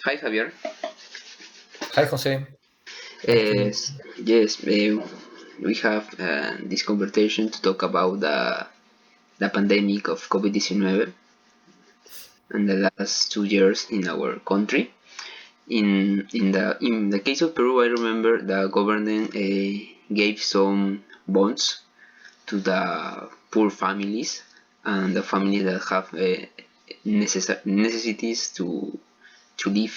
Hi, Javier. Hi, Jose. Nice to meet Yes, yes, we have this conversation to talk about the pandemic of COVID-19 and the last 2 years in our country. In the case of Peru, I remember the government gave some bonds to the poor families and the families that have necessities to live.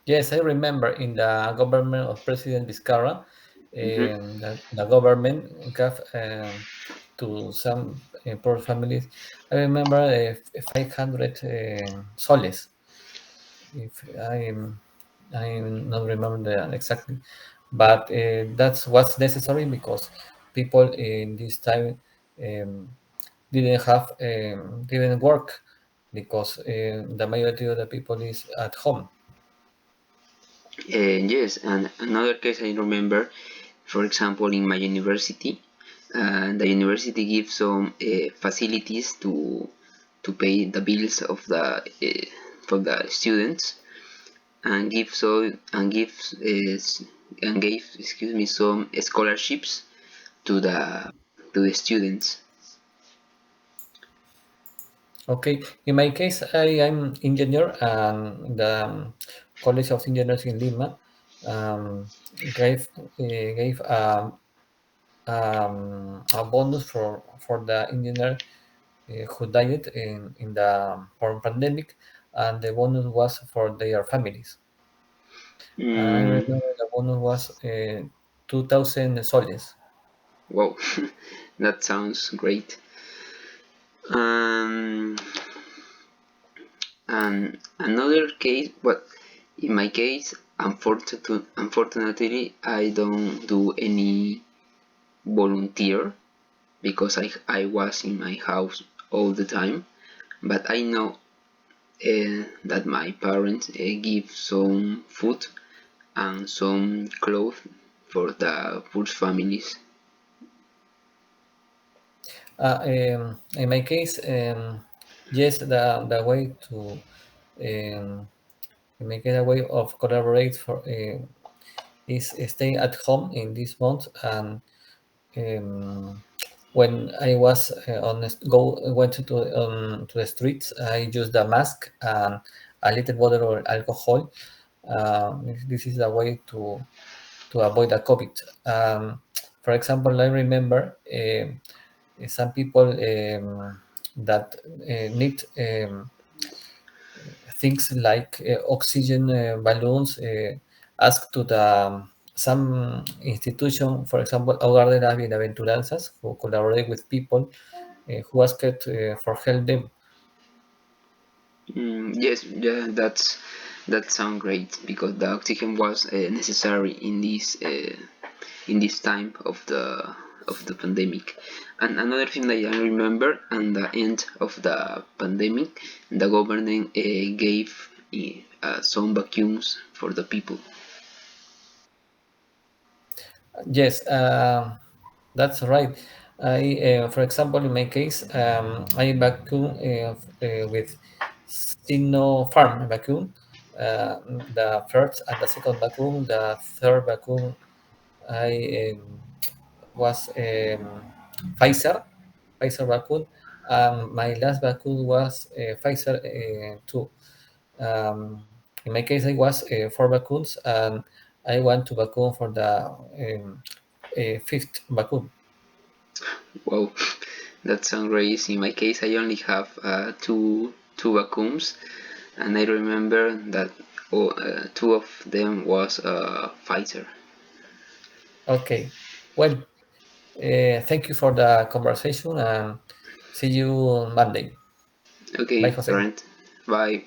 Yes, I remember in the government of President Vizcarra, Mhm. the government gave to some poor families. I remember 500 soles. If I not remember exactly, but that's what's necessary because people in this time um, didn't work because the majority of the people is at home. Yes, and another case I remember, for example, in my university, the university gives some facilities to pay the bills of the for the students and give so and gives and gave some scholarships to the students. Okay, in my case, I am engineer and the College of Engineers in Lima gave a bonus for the engineer who died in the pandemic, and the bonus was for their families. I Mm, remember the bonus was 2,000 soles. wow, that sounds great. Um, And another case, but in my case, unfortunately, I don't do any volunteer because I was in my house all the time. But I know that my parents give some food and some clothes for the poor families. In my case, yes, the way to make it a way of collaborate for is staying at home in this month. And um, when I was went to the streets, I used a mask and a little water or alcohol. This is a way to avoid the COVID. For example, I remember some people that need things like oxygen balloons asked to the some institution, for example, Hogar de las Bienaventuranzas, who collaborate with people who asked for help them. Yes, yeah, that sounds great because the oxygen was necessary in this time of the pandemic. And another thing that I remember, at the end of the pandemic, the government gave some vacuums for the people. Yes, that's right. For example, in my case, I vacuum with Farm vacuum. The first and the second vacuum, the third vacuum, I was Pfizer vacuum, and my last vacuum was Pfizer too. Um, in my case, I was four vacuums, and I want to vacuum for the fifth vacuum. Wow, that sounds great. In my case, I only have two vacuums, and I remember that two of them was Pfizer. Okay. Well, thank you for the conversation, and see you Monday. Bye, Okay, Jose. Laurent. Bye.